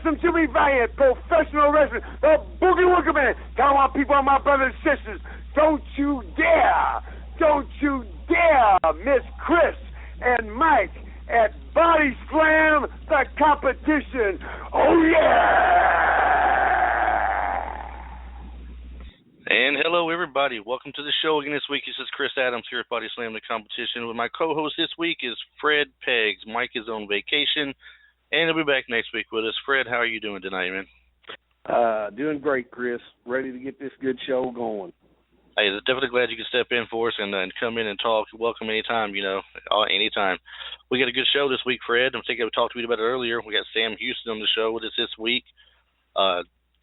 Awesome Jimmy Valiant, professional wrestler, the Boogie Woogie Man. Come on, people, my brothers and sisters. Don't you dare miss Chris and Mike at Body Slam, the competition. Oh, yeah! And hello, everybody. Welcome to the show again this week. This is Chris Adams here at Body Slam, the competition. With my co-host this week is Fred Peggs. Mike is on vacation, and he'll be back next week with us. Fred, how are you doing tonight, man? Doing great, Chris. Ready to get this good show going. Hey, definitely glad you could step in for us and come in and talk. Welcome anytime, anytime. We got a good show this week, Fred. I think we talked to you about it earlier. We got Sam Houston on the show with us this week.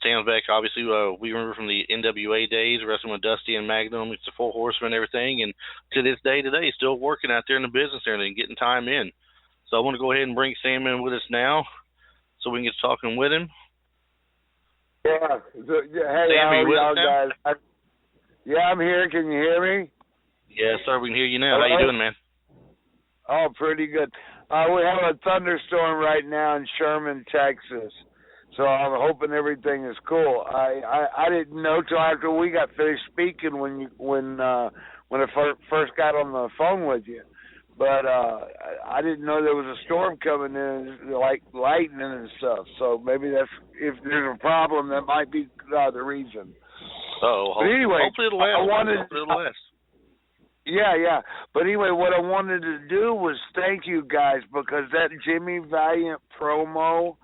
Sam's back, obviously, we remember from the NWA days, wrestling with Dusty and Magnum. It's the Four Horsemen and everything. And to this day today, still working out there in the business and everything, getting time in. So I want to go ahead and bring Sam in with us now so we can get talking with him. Yeah. Hey, Sam, how are you y'all with us guys? Yeah, I'm here. Can you hear me? Yes, sir. We can hear you now. Hello? How you doing, man? Oh, pretty good. We have a thunderstorm right now in Sherman, Texas. So I'm hoping everything is cool. I didn't know till after we got finished speaking when I first got on the phone with you, but I didn't know there was a storm coming in, like lightning and stuff. So maybe that's, if there's a problem, that might be the reason. But anyway, hopefully it'll last. Yeah. But anyway, what I wanted to do was thank you guys, because that Jimmy Valiant promo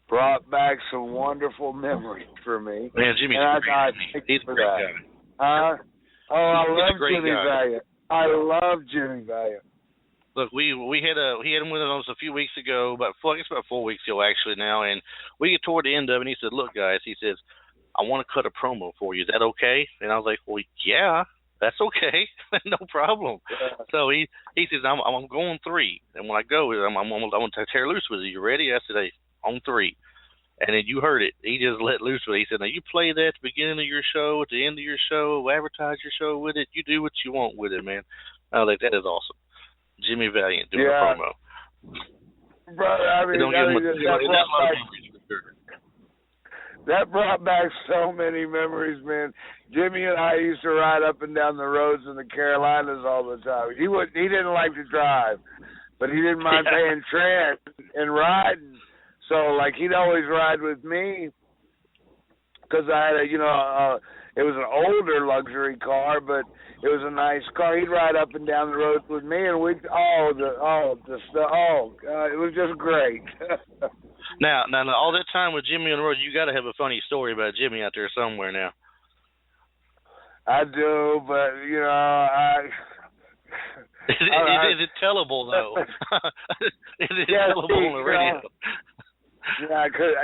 brought back some wonderful memories for me. Man, Jimmy's He's a great guy. I love Jimmy Valiant. I love Jimmy Valiant. Look, we had him with us a few weeks ago, about 4 weeks ago actually now, and we get toward the end of it, and he said, "Look, guys," he says, "I want to cut a promo for you. Is that okay?" And I was like, "Well, yeah, that's okay, no problem." Yeah. So he says, "I'm going 3, and when I go, I'm going to tear loose with you. You ready?" I said, "Hey, on 3." And then you heard it. He just let loose with it. He said, "Now you play that at the beginning of your show, at the end of your show, advertise your show with it. You do what you want with it, man." I was like, that is awesome. Jimmy Valiant doing a promo. Brother, that brought back so many memories, man. Jimmy and I used to ride up and down the roads in the Carolinas all the time. He didn't like to drive, but he didn't mind paying trans and riding. So, like, he'd always ride with me because I had it was an older luxury car, but it was a nice car. He'd ride up and down the road with me, and it was just great. Now, all that time with Jimmy on the road, you got to have a funny story about Jimmy out there somewhere now. I do, but, Is it tellable, though? Is it tellable on the radio? Yeah, because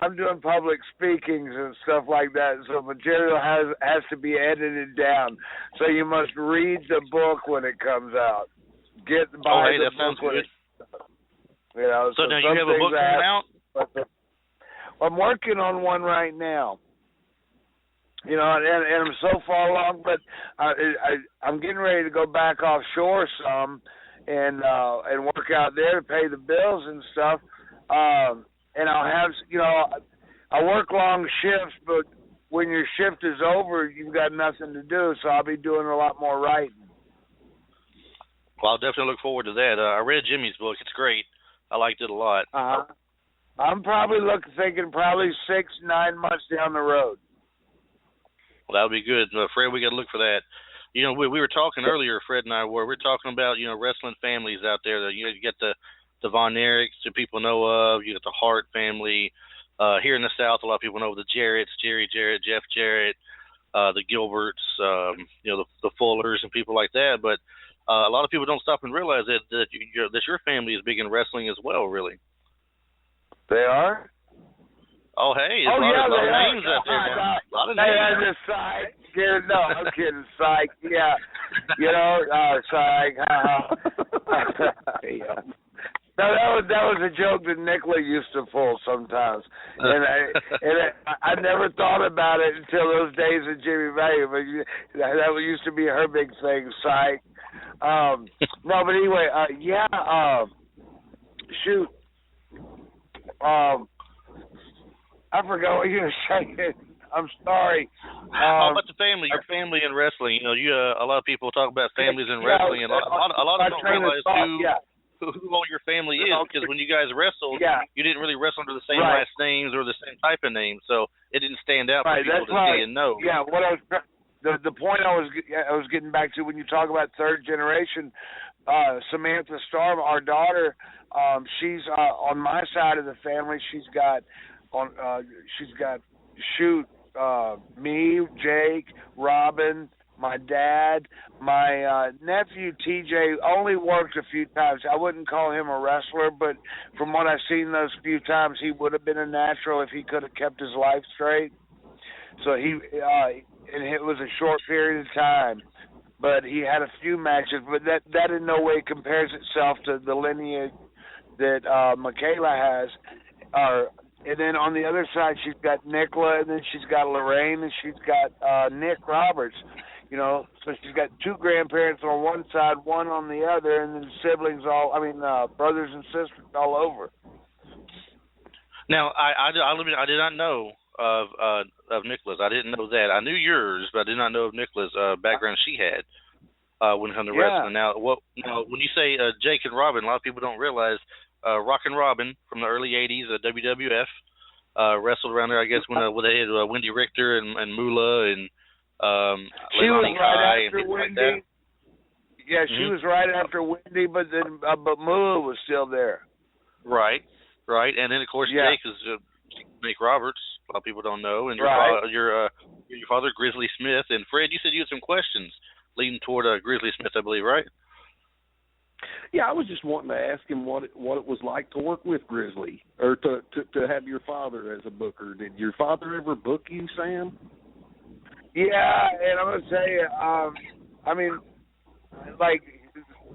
I'm doing public speakings and stuff like that, so material has to be edited down. So you must read the book when it comes out. Buy the book when it. So now you have a book coming out? I'm working on one right now. And I'm so far along, but I'm getting ready to go back offshore some and work out there to pay the bills and stuff. And I'll have, I work long shifts, but when your shift is over, you've got nothing to do, so I'll be doing a lot more writing. Well, I'll definitely look forward to that. I read Jimmy's book. It's great. I liked it a lot. I'm probably thinking 6-9 months down the road. Well, that'll be good. Fred, we got to look for that. We were talking earlier, Fred and I were talking about, wrestling families out there. You get the Von Erichs, who people know of. You got the Hart family. Here in the South, a lot of people know the Jarretts, Jerry Jarrett, Jeff Jarrett, the Gilberts, the Fullers and people like that. But a lot of people don't stop and realize that your family is big in wrestling as well, really. They are? Oh, hey, a lot of names out there, man. A lot of names. Just psych. No, I'm kidding. Psych. Yeah. Psych. Yeah. No, that was a joke that Nicola used to pull sometimes, and I never thought about it until those days of Jimmy Valiant. But that used to be her big thing, psych. No, but anyway, shoot. I forgot what you were saying. I'm sorry. About the family, your family in wrestling. You know, a lot of people talk about families in wrestling, and a lot of them don't realize who all your family is, because when you guys wrestled, you didn't really wrestle under the same last names or the same type of names, so it didn't stand out for people to see and know. Yeah, what I was the point I was getting back to when you talk about third generation, Samantha Starr, our daughter, she's on my side of the family. She's got me, Jake, Robin, my dad, my nephew TJ only worked a few times. I wouldn't call him a wrestler, but from what I've seen those few times, he would have been a natural if he could have kept his life straight. So and it was a short period of time, but he had a few matches. But that in no way compares itself to the lineage that Michaela has. And then on the other side, she's got Nicola, and then she's got Lorraine, and she's got Nick Roberts. You know, so she's got two grandparents on one side, one on the other, and then siblings brothers and sisters all over. Now, I did not know of Nicola's. I didn't know that. I knew yours, but I did not know of Nicola's background she had when it comes to wrestling. Now, when you say Jake and Robin, a lot of people don't realize Rockin' Robin from the early '80s, WWF, wrestled around there. I guess when they had Wendy Richter and Moolah and she was right after Wendy. Like that. Yeah, she was right after Wendy, but then but Moolah was still there. Right, and then of course Jake is Jake Roberts. A lot of people don't know, and your father Grizzly Smith. And Fred, you said you had some questions leading toward Grizzly Smith, I believe, right? Yeah, I was just wanting to ask him what it was like to work with Grizzly, or to have your father as a booker. Did your father ever book you, Sam? Yeah, and I'm gonna tell you, I mean, like,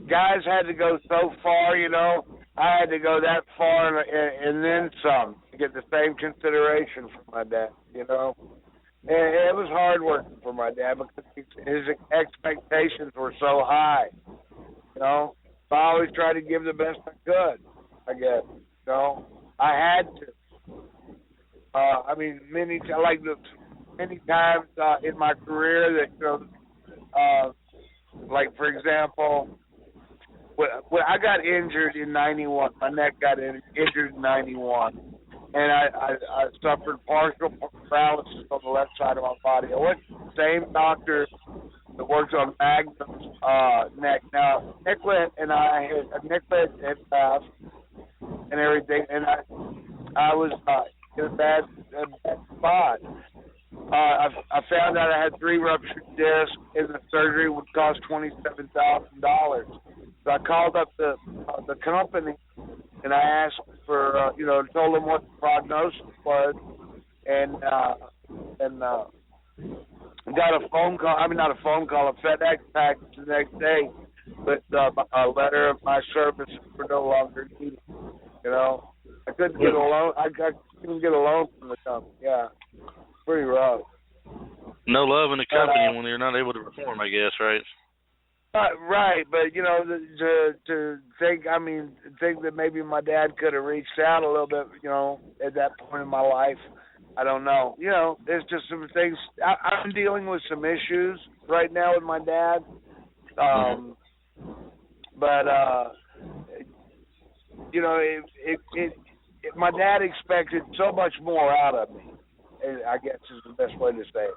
guys had to go so far, you know. I had to go that far and then some to get the same consideration from my dad, you know. And it was hard working for my dad because his expectations were so high, you know. So I always tried to give the best I could, I guess, you know. I had to. I mean, many times in my career that, you know, like, for example, when I got injured in 91, my neck got injured in 91, and I suffered partial paralysis on the left side of my body. I went to the same doctor that works on Magnum's neck. Now, Nicolette had passed and everything, and I was in a bad spot. I found out I had 3 ruptured discs, and the surgery would cost $27,000. So I called up the company, and I asked for, told them what the prognosis was, and got a phone call. I mean, not a phone call, a FedEx package the next day with a letter of my services for no longer needed. You know, I couldn't get a loan. I couldn't get a loan from the company. Yeah, pretty rough. No love in the company when you're not able to perform, I guess, right? Right, but to think that maybe my dad could have reached out a little bit, at that point in my life. I don't know. There's just some things. I'm dealing with some issues right now with my dad, but my dad expected so much more out of me, I guess is the best way to say it.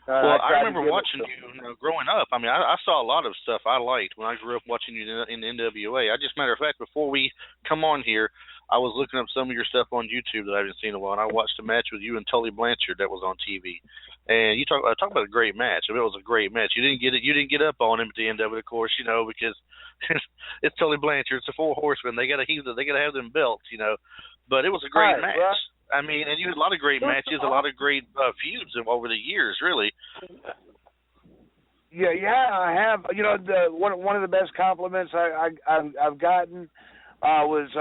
Well, I remember watching you growing up. I mean, I saw a lot of stuff I liked when I grew up watching you in the NWA. Matter of fact, before we come on here, I was looking up some of your stuff on YouTube that I haven't seen in a while, and I watched a match with you and Tully Blanchard that was on TV. And you talk about a great match. I mean, it was a great match. You didn't get up on him at the end of it, of course, because it's Tully Blanchard. It's the Four Horsemen. They got to have them belts, But it was a great match. Right. I mean, and you had a lot of great matches, a lot of great feuds over the years, really. Yeah, I have. One of the best compliments I've gotten was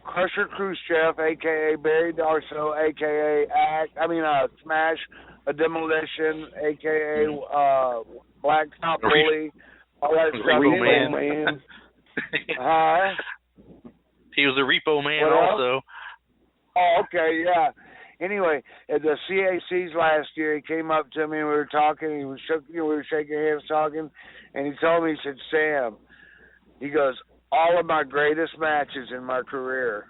Crusher Khrushchev, a.k.a. Barry Darsow, a.k.a. Smash, a Demolition, a.k.a. Blacktop Bully, all that stuff. Man. He was a repo man What else? also. Oh, okay, yeah. Anyway, at the CACs last year, he came up to me and we were talking. We were shaking hands, talking, and he told me, he said, "Sam," he goes, "all of my greatest matches in my career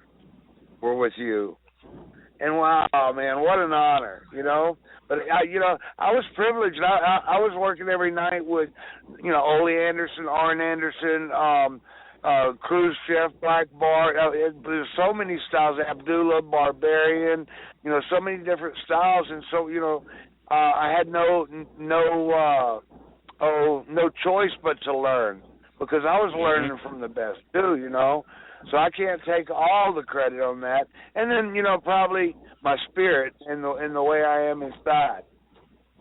were with you." And wow, man, what an honor, But I was privileged. I was working every night with, Ole Anderson, Arn Anderson, Cruz Chef, Black Bart. There's so many styles. Abdullah, Barbarian. So many different styles, and so I had no choice but to learn, because I was learning from the best too, So I can't take all the credit on that. And then, probably my spirit and the way I am inside.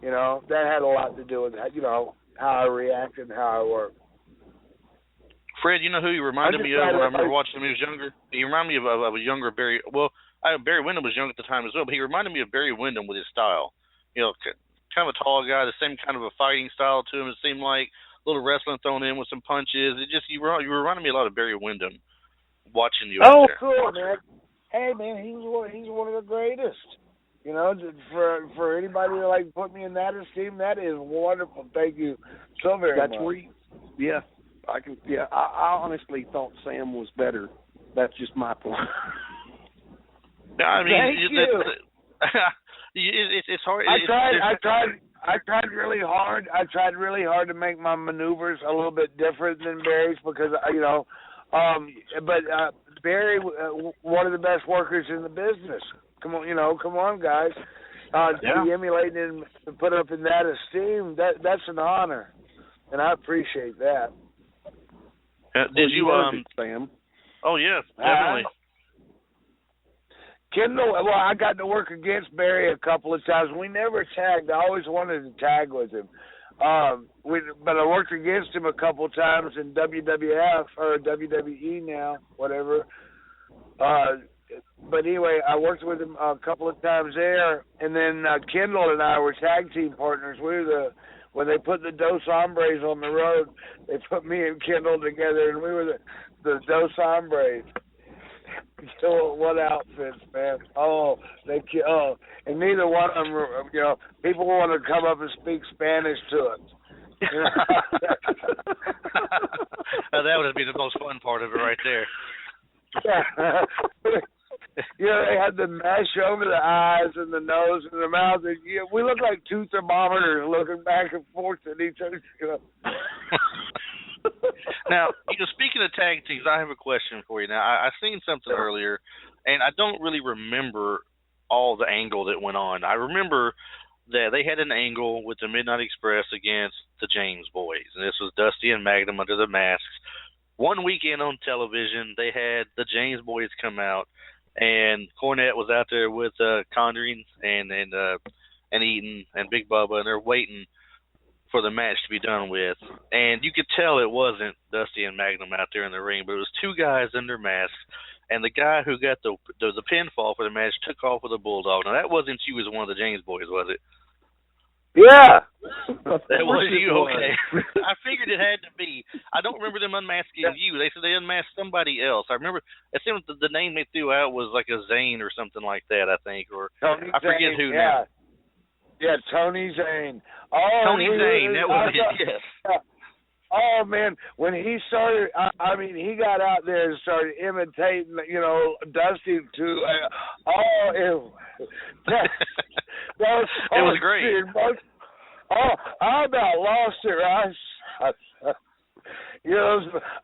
That had a lot to do with that, how I react and how I work. Fred, you know who he reminded me of when I remember watching him when he was younger? He reminded me of a younger Barry. Well, Barry Windham was young at the time as well, but he reminded me of Barry Windham with his style. Kind of a tall guy, the same kind of a fighting style to him. It seemed like a little wrestling thrown in with some punches. You reminded me a lot of Barry Windham watching you out there. Oh, cool, man. Hey, man, he's one of the greatest. For anybody to put me in that esteem, that is wonderful. Thank you so very much. That's where I honestly thought Sam was better. That's just my point. I mean, Thank you. It's hard. I tried really hard. I tried really hard to make my maneuvers a little bit different than Barry's, because but Barry, one of the best workers in the business. Come on, guys. To be emulated and put up in that esteem, that's an honor, and I appreciate that. Did you Sam? Oh yeah, definitely. Kendall, well, I got to work against Barry a couple of times. We never tagged. I always wanted to tag with him. But I worked against him a couple of times in WWF or WWE now, whatever. But anyway, I worked with him a couple of times there, and then Kendall and I were tag team partners. When they put the Dos Hombres on the road, they put me and Kendall together, and we were the Dos Hombres. So what outfits, man? And neither one of them, people want to come up and speak Spanish to us. That would be the most fun part of it right there. Yeah. They had the mesh over the eyes and the nose and the mouth. And, we look like two thermometers looking back and forth at each other. Now, speaking of tag teams, I have a question for you. Now, I seen something earlier, and I don't really remember all the angle that went on. I remember that they had an angle with the Midnight Express against the James Boys, and this was Dusty and Magnum under the masks. One weekend on television, they had the James Boys come out, and Cornette was out there with Condren and Eaton and Big Bubba, and they're waiting for the match to be done with. And you could tell it wasn't Dusty and Magnum out there in the ring, but it was two guys under masks, and the guy who got the pinfall for the match took off with a bulldog. Now, that wasn't you as one of the James Boys, was it? Yeah. That was you, okay. I figured it had to be. I don't remember them unmasking you. They said they unmasked somebody else. I remember, it seemed the name they threw out was like a Zane or something like that, I think, or Tony I forget Zane, who now. Yeah, Tony Zane. Oh, Tony Zane, that was it, yes. Oh, man, when he started, he got out there and started imitating, Dusty to, that was great. I about lost it, right?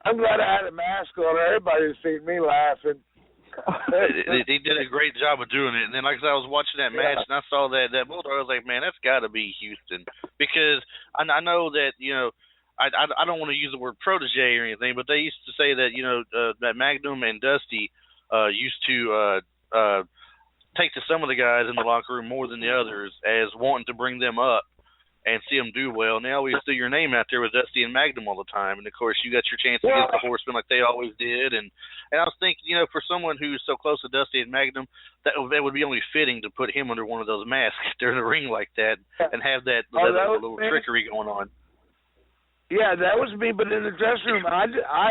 I'm glad I had a mask on. Everybody seen me laughing. They did a great job of doing it. And then, like I said, I was watching that match, and I saw that bulldog. I was like, man, that's got to be Houston. Because I know that, I don't want to use the word protege or anything, but they used to say that, that Magnum and Dusty used to take to some of the guys in the locker room more than the others as wanting to bring them up and see them do well. And they always threw your name out there with Dusty and Magnum all the time. And, of course, you got your chance against the Horsemen like they always did. And I was thinking, for someone who's so close to Dusty and Magnum, that would be only fitting to put him under one of those masks during the ring like that and have that little trickery going on. Yeah, that was me. But in the dressing room, I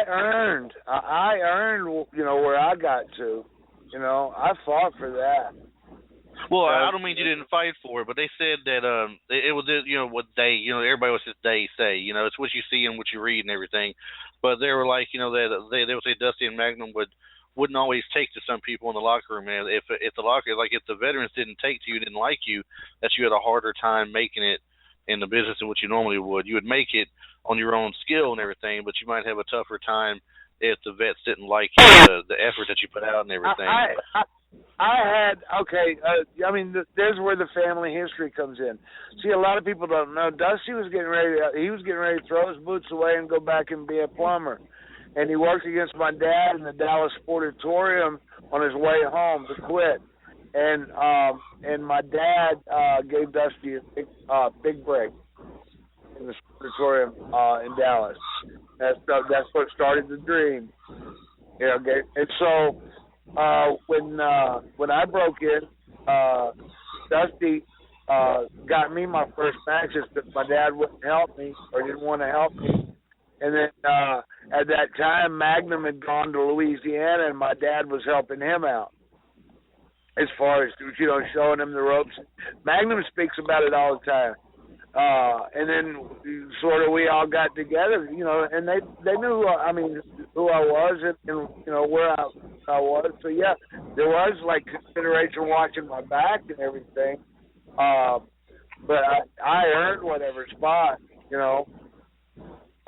earned, where I got to. I fought for that. Well, I don't mean you didn't fight for it, but they said that it was what they everybody was just they say it's what you see and what you read and everything, but they were like that they would say Dusty and Magnum wouldn't always take to some people in the locker room, man. If the veterans didn't take to you, didn't like you, that you had a harder time making it in the business than what you normally would. You would make it on your own skill and everything, but you might have a tougher time if the vets didn't like you, the effort that you put out and everything. There's where the family history comes in. See, a lot of people don't know. Dusty was getting ready to throw his boots away and go back and be a plumber. And he worked against my dad in the Dallas Sportatorium on his way home to quit. And my dad gave Dusty a big break in the Sportatorium in Dallas. That's what started the dream. And so when I broke in, Dusty got me my first matches, but my dad wouldn't help me or didn't want to help me. And then at that time, Magnum had gone to Louisiana, and my dad was helping him out as far as showing him the ropes. Magnum speaks about it all the time. And then sort of we all got together, and they knew who I was and where I was. So yeah, there was like consideration watching my back and everything. But I earned whatever spot,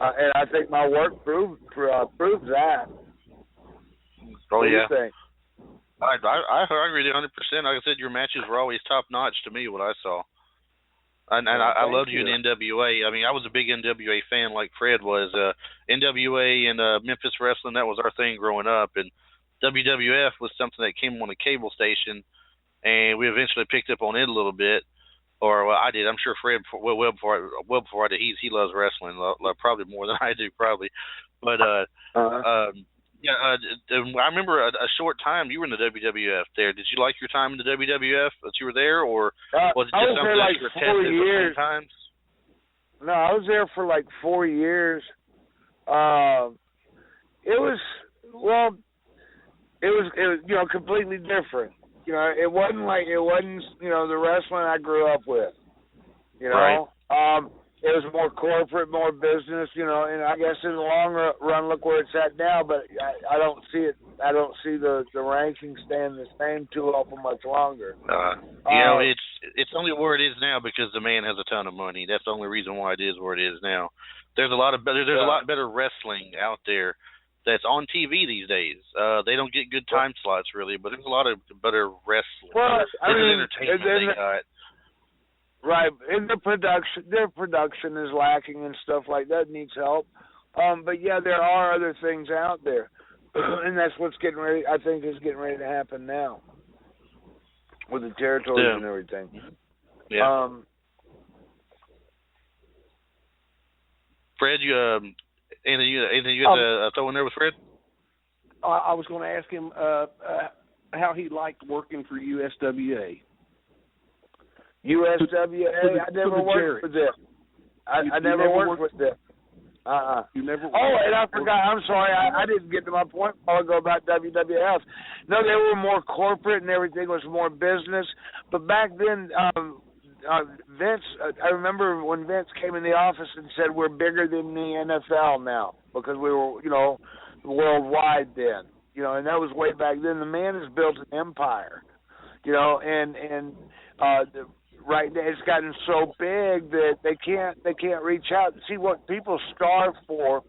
and I think my work proved that. Oh, what yeah. Do you think? I agree with you 100%. Like I said, your matches were always top notch to me. What I saw. And I loved you in NWA. I mean, I was a big NWA fan like Fred was. NWA and Memphis Wrestling, that was our thing growing up. And WWF was something that came on a cable station, and we eventually picked up on it a little bit. Or well, I did. I'm sure Fred, well before I did. He loves wrestling, probably more than I do, probably. But I remember a short time you were in the WWF there. Did you like your time in the WWF that you were there, or was it just something that you were tested 4 years? Times? No, I was there for like 4 years. It was completely different. It wasn't the wrestling I grew up with. Right. It was more corporate, more business, and I guess in the long run, look where it's at now. But I don't see it. I don't see the rankings staying the same too awful much longer. It's only where it is now because the man has a ton of money. That's the only reason why it is where it is now. There's a lot better wrestling out there that's on TV these days. They don't get good time slots really, but there's a lot of better wrestling. Well, entertainment they got. Right, and their production is lacking and stuff like that, needs help. But yeah, there are other things out there, and that's what's getting ready. I think is getting ready to happen now with the territories and everything. Yeah. Fred, anything you had to throw in there with Fred? I was going to ask him how he liked working for USWA. USWA? I never worked with them. I never worked with them. You never. Oh, and I forgot. I'm sorry. I didn't get to my point a while ago about WWF. No, they were more corporate and everything was more business. But back then, Vince, I remember when Vince came in the office and said, we're bigger than the NFL now because we were, worldwide then. And that was way back then. The man has built an empire, right now it's gotten so big that they can't reach out. See, what people starve for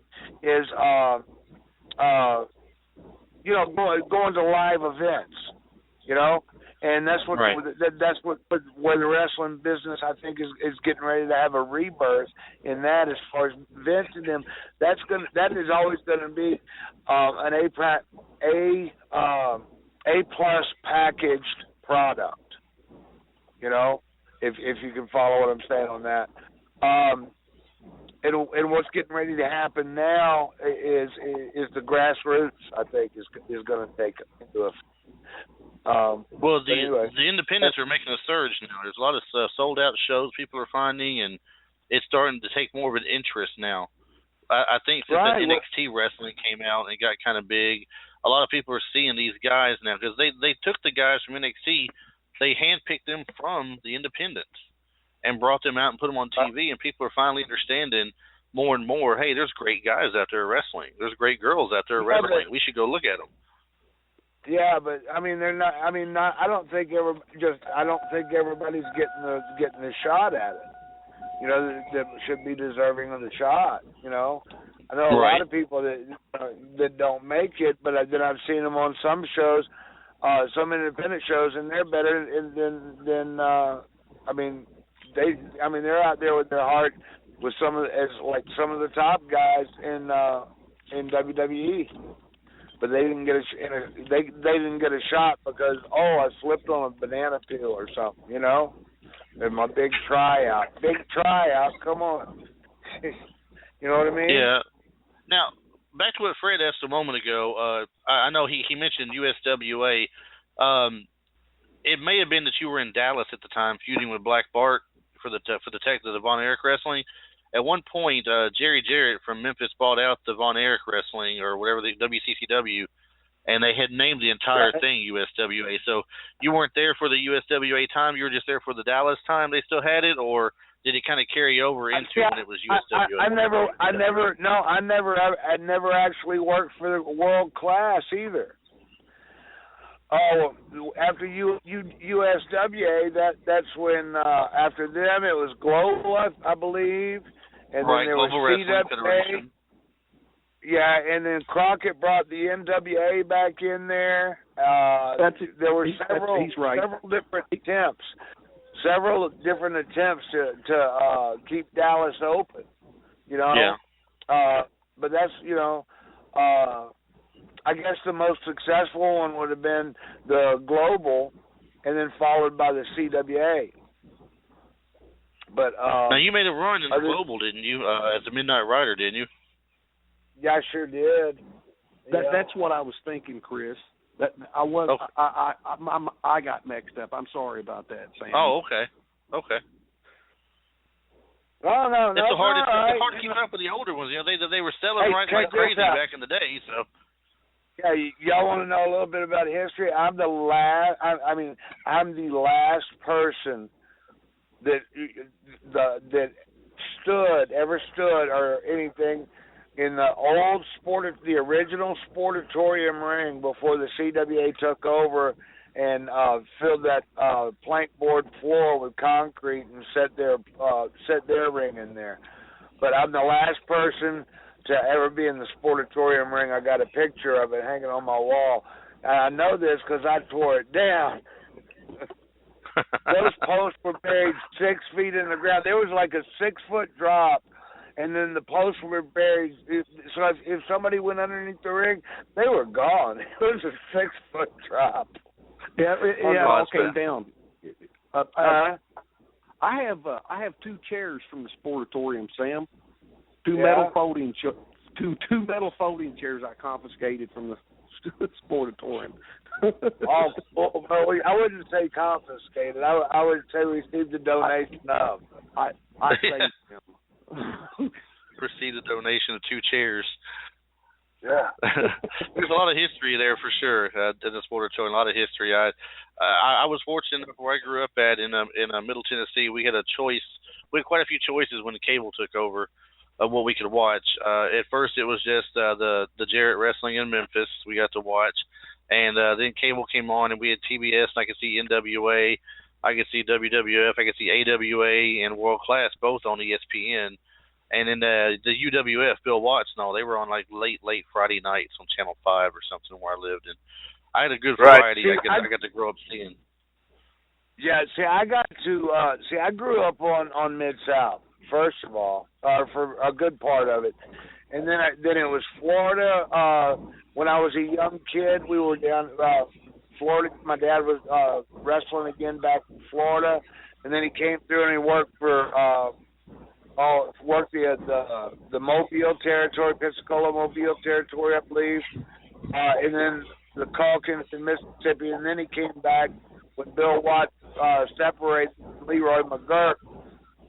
is going to live events, and that's what where the wrestling business I think is getting ready to have a rebirth in that. As far as Vince and them, that is always going to be an A plus packaged product. If you can follow what I'm saying on that. And what's getting ready to happen now is the grassroots, I think, is going to take into effect. The independents are making a surge now. There's a lot of sold out shows people are finding, and it's starting to take more of an interest now. I think since Right. that NXT wrestling came out and got kind of big, a lot of people are seeing these guys now because they took the guys from NXT, they handpicked them from the independents and brought them out and put them on TV, and people are finally understanding more and more, hey, there's great guys out there wrestling. There's great girls out there wrestling. We should go look at them. Yeah, but I mean they're not. I mean, not. I don't think everybody's getting the shot at it. You know, that should be deserving of the shot. You know, I know a lot of people that don't make it, but then I've seen them on some shows, some independent shows, and they're better than. I mean, they're out there with their heart with some of the top guys in WWE. But they didn't get they didn't get a shot because I slipped on a banana peel or something, you know. And my big tryout, come on, you know what I mean? Yeah. Now back to what Fred asked a moment ago. I know he mentioned USWA. It may have been that you were in Dallas at the time feuding with Black Bart for the Von Erich wrestling. At one point, Jerry Jarrett from Memphis bought out the Von Erich wrestling or whatever, the WCCW, and they had named the entire thing USWA. So you weren't there for the USWA time; you were just there for the Dallas time. They still had it, or did it kind of carry over into when it was USWA? I never actually worked for the World Class either. Oh, after USWA, that's when after them it was Global, I believe, and then there Global was Wrestling CWA. Federation. Yeah, and then Crockett brought the NWA back in there. There were several different attempts to keep Dallas open. You know. Yeah. But that's I guess the most successful one would have been the Global, and then followed by the CWA. But now you made a run in the Global, didn't you? As a Midnight Rider, didn't you? Yeah, I sure did. That's what I was thinking, Chris. That I was. Oh. I got mixed up. I'm sorry about that, Sam. Oh, okay. No. It's hard to keep up with the older ones. You know, they were selling like crazy back in the day. So. Yeah, y'all want to know a little bit about history? I'm the last. I'm the last person that ever stood or anything in the original Sportatorium ring before the CWA took over and filled that plank board floor with concrete and set their ring in there. But I'm the last person to ever be in the Sportatorium ring. I got a picture of it hanging on my wall. And I know this because I tore it down. Those posts were buried 6 feet in the ground. There was like a 6-foot drop, and then the posts were buried. So if somebody went underneath the ring, they were gone. It was a 6-foot drop. Yeah, all came down. I have 2 chairs from the Sportatorium, Sam. Two metal folding chairs I confiscated from the Sportatorium. I wouldn't say confiscated. I would say received a donation of. I saved them. Received a donation of 2 chairs. Yeah. There's a lot of history there for sure in the Sportatorium. A lot of history. I was fortunate enough where I grew up at in Middle Tennessee. We had a choice. We had quite a few choices when the cable took over of what we could watch. At first, it was just the Jarrett wrestling in Memphis we got to watch, and then cable came on, and we had TBS, and I could see NWA, I could see WWF, I could see AWA, and World Class both on ESPN, and then the UWF, Bill Watts and all, they were on like late Friday nights on Channel 5 or something where I lived, and I had a good variety. Right. I got to grow up seeing. Yeah, I grew up on Mid-South. First of all, for a good part of it, and then it was Florida. When I was a young kid, we were down Florida. My dad was wrestling again back in Florida, and then he came through and he worked for the Mobile territory, Pensacola Mobile territory, I believe, and then the Calkins in Mississippi, and then he came back when Bill Watts separated Leroy McGurk.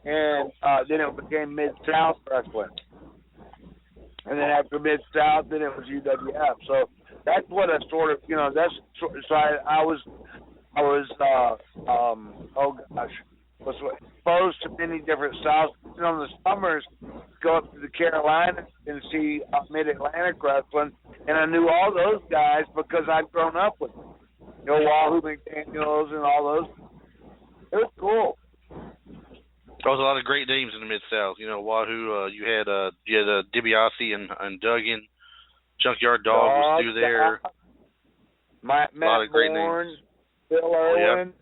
And then it became Mid-South Wrestling. and then after Mid-South, then it was UWF. So that's what I sort of, that's so I was exposed to many different styles. In the summers, go up to the Carolinas and see Mid-Atlantic wrestling, and I knew all those guys because I'd grown up with them. Wahoo McDaniels and all those. It was cool. There was a lot of great names in the Mid-South. Wahoo, you had DiBiase and Duggan. Junkyard Dog was through there. Matt a lot of great Bourne, names. Bill Irwin,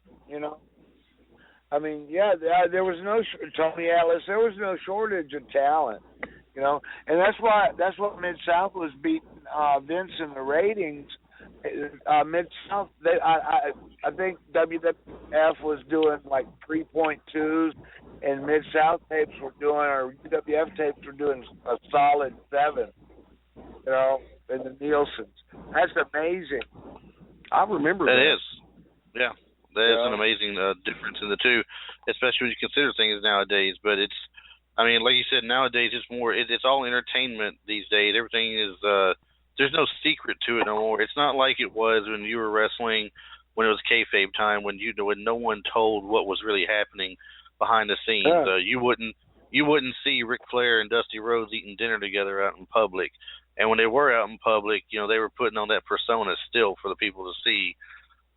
I mean, there was no Tony Atlas. There was no shortage of talent, and that's what Mid-South was beating Vince in the ratings. Mid-South, I think WWF was doing like 3.2s, and Mid-South tapes were doing, or UWF tapes were doing a solid 7, in the Nielsen's. That's amazing. I remember that. That is. Yeah. That is an amazing difference in the two, especially when you consider things nowadays. But it's, like you said, nowadays it's more, it's all entertainment these days. Everything is, there's no secret to it no more. It's not like it was when you were wrestling, when it was kayfabe time, when no one told what was really happening behind the scenes. You wouldn't see Ric Flair and Dusty Rhodes eating dinner together out in public. And when they were out in public, they were putting on that persona still for the people to see.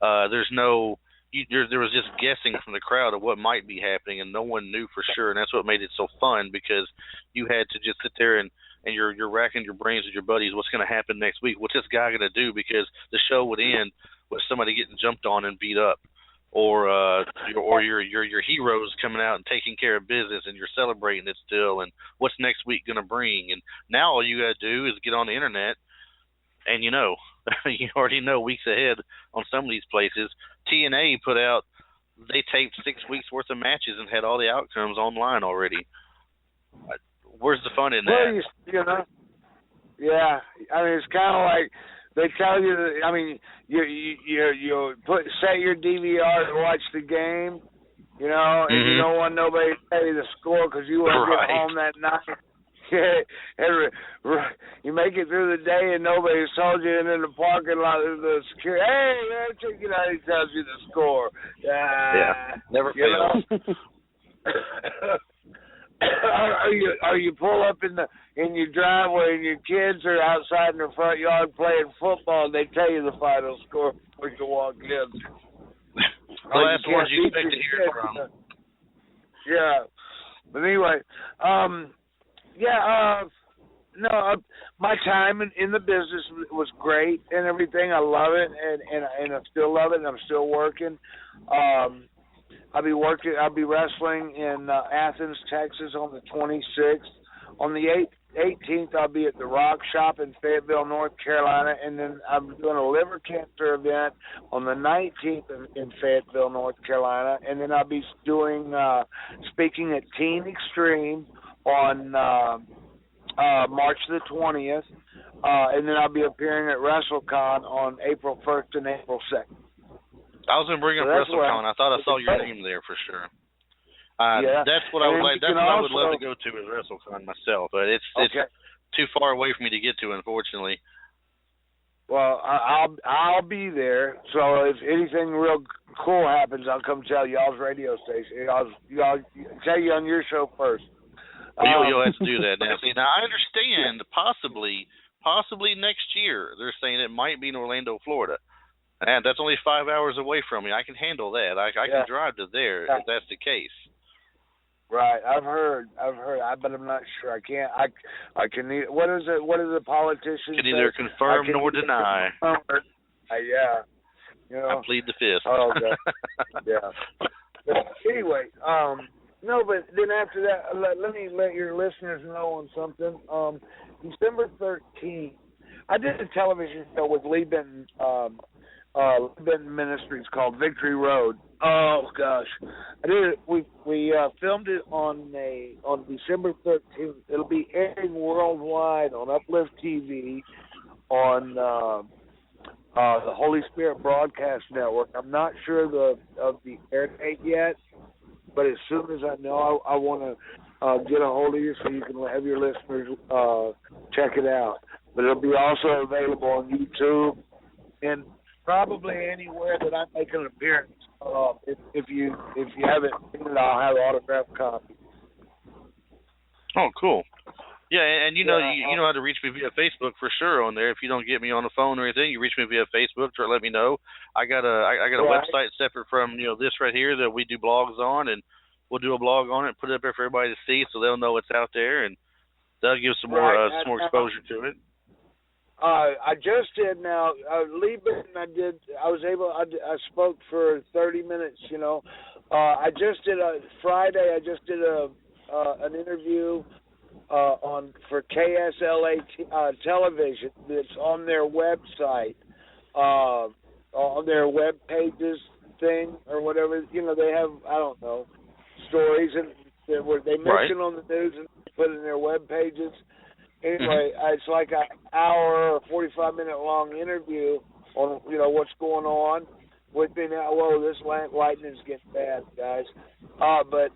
There was just guessing from the crowd of what might be happening, and no one knew for sure. And that's what made it so fun, because you had to just sit there and you're racking your brains with your buddies. What's going to happen next week? What's this guy going to do? Because the show would end with somebody getting jumped on and beat up, or your heroes coming out and taking care of business, and you're celebrating it still. And what's next week going to bring? And now all you got to do is get on the internet, and you already know weeks ahead on some of these places. TNA they taped 6 weeks worth of matches and had all the outcomes online already. Where's the fun in that? Yeah. It's kind of like they tell you that, you set your DVR to watch the game, and you don't want nobody to tell you the score because you want to get home that night. You make it through the day and nobody's told you, and in the parking lot, the security, hey, man, check it out, he tells you the score. Never fails. Or you pull up in your driveway and your kids are outside in the front yard playing football, and they tell you the final score before you walk in. The last ones you expect to hear from. Yeah. But anyway, my time in the business was great and everything. I love it, and I still love it, and I'm still working. I'll be wrestling in Athens, Texas on the 26th. On the 18th, I'll be at the Rock Shop in Fayetteville, North Carolina, and then I'm doing a liver cancer event on the 19th in Fayetteville, North Carolina, and then I'll be doing speaking at Teen Extreme on March the 20th, and then I'll be appearing at WrestleCon on April 1st and April 2nd. I was going to bring up WrestleCon. I thought I saw your name there for sure. That's what I would like. That's what I would love to go to is WrestleCon myself, but it's too far away for me to get to, unfortunately. Well, I'll be there. So if anything real cool happens, I'll come tell y'all's radio station. I'll tell you on your show first. Well, you'll have to do that now. See, now I understand possibly next year. They're saying it might be in Orlando, Florida. And that's only 5 hours away from me. I can handle that. I can drive to there if that's the case. Right, I've heard, but I'm not sure. I can't. I can. What is it? What does the politician can neither confirm nor deny. Yeah. I plead the fifth. Oh, okay. Yeah. But anyway, no, but then after that, let me let your listeners know on something. December 13th, I did a television show with Lee Benton. Lee Benton Ministries called Victory Road. Oh gosh, I did it. We filmed it on December 13th. It'll be airing worldwide on Uplift TV, on the Holy Spirit Broadcast Network. I'm not sure of the air date yet, but as soon as I know, I want to get a hold of you so you can have your listeners check it out. But it'll be also available on YouTube and probably anywhere that I make an appearance. If you haven't seen it, I'll have autographed copies. Oh, cool. Yeah, and you know how to reach me via Facebook for sure on there. If you don't get me on the phone or anything, you reach me via Facebook or let me know. I got a website separate from this right here that we do blogs on, and we'll do a blog on it and put it up there for everybody to see so they'll know it's out there, and that'll give some more exposure to it. I just did now. Lieben, I spoke for 30 minutes. I just did Friday. I just did an interview for KSLA television. That's on their website, on their web pages thing or whatever. They have, I don't know, stories and they mention on the news and put in their web pages. Anyway, it's like an hour or 45-minute long interview on what's going on with me now. Whoa, this lightning's getting bad, guys. But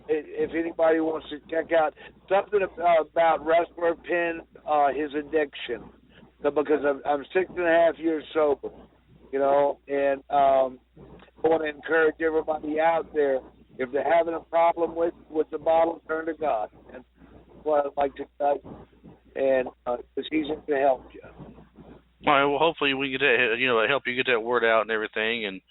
if anybody wants to check out something about Wrestler Penn, his addiction, because I'm 6.5 years sober, and I want to encourage everybody out there, if they're having a problem with the bottle, turn to God. And what I'd like to tell you, and because he's in to help you. All right. Well, hopefully we get to help you get that word out and everything, and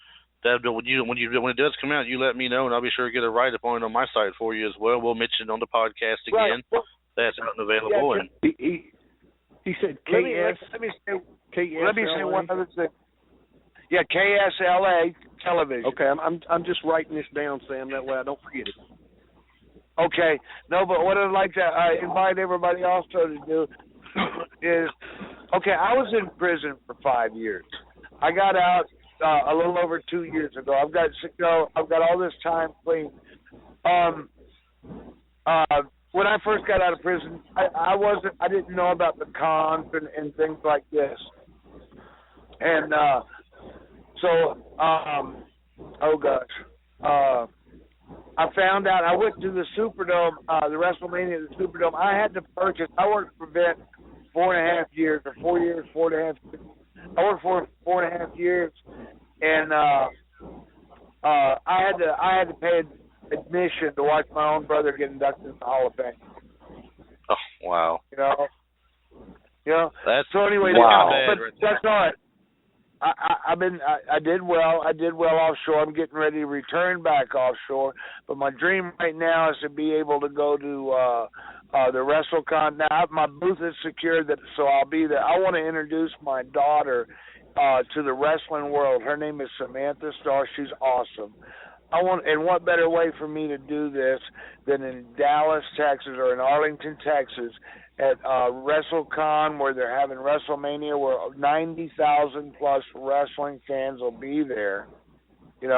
that when it does come out, you let me know, and I'll be sure to get a write up on it on my site for you as well. We'll mention it on the podcast again. Right. That's out and available. Yeah, and he said KS. Let me say one other thing. Yeah, KSLA television. Okay, I'm just writing this down, Sam. That way I don't forget it. Okay. No, but what I'd like to invite everybody also to do is, I was in prison for 5 years. I got out a little over 2 years ago. I've got all this time clean. When I first got out of prison, I didn't know about the cons and things like this. And I found out, I went to the Superdome, the WrestleMania at the Superdome. I had to purchase, I worked for Vince 4.5 years, or 4 years, 4.5 years. I worked for 4.5 years, and I had to pay admission to watch my own brother get inducted in the Hall of Fame. Oh, wow. So anyway, that's all right. I did well. I did well offshore. I'm getting ready to return back offshore. But my dream right now is to be able to go to the WrestleCon. Now my booth is secured, so I'll be there. I want to introduce my daughter to the wrestling world. Her name is Samantha Starr. She's awesome. And what better way for me to do this than in Dallas, Texas, or in Arlington, Texas, at WrestleCon, where they're having WrestleMania, where 90,000 plus wrestling fans will be there. That's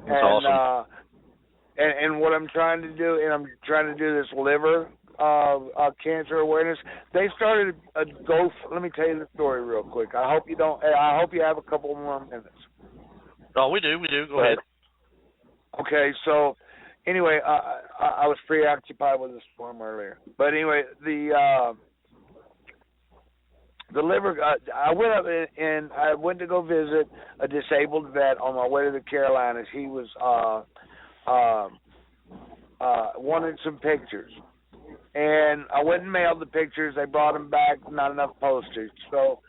awesome. And what I'm trying to do, and I'm trying to do this liver cancer awareness. They started a let me tell you the story real quick. I hope you have a couple more minutes. Oh, we do. Go ahead. Okay, so anyway, I was preoccupied with the storm earlier. But anyway, the liver. I went up and I went to go visit a disabled vet on my way to the Carolinas. He was wanted some pictures, and I went and mailed the pictures. They brought them back, not enough postage. So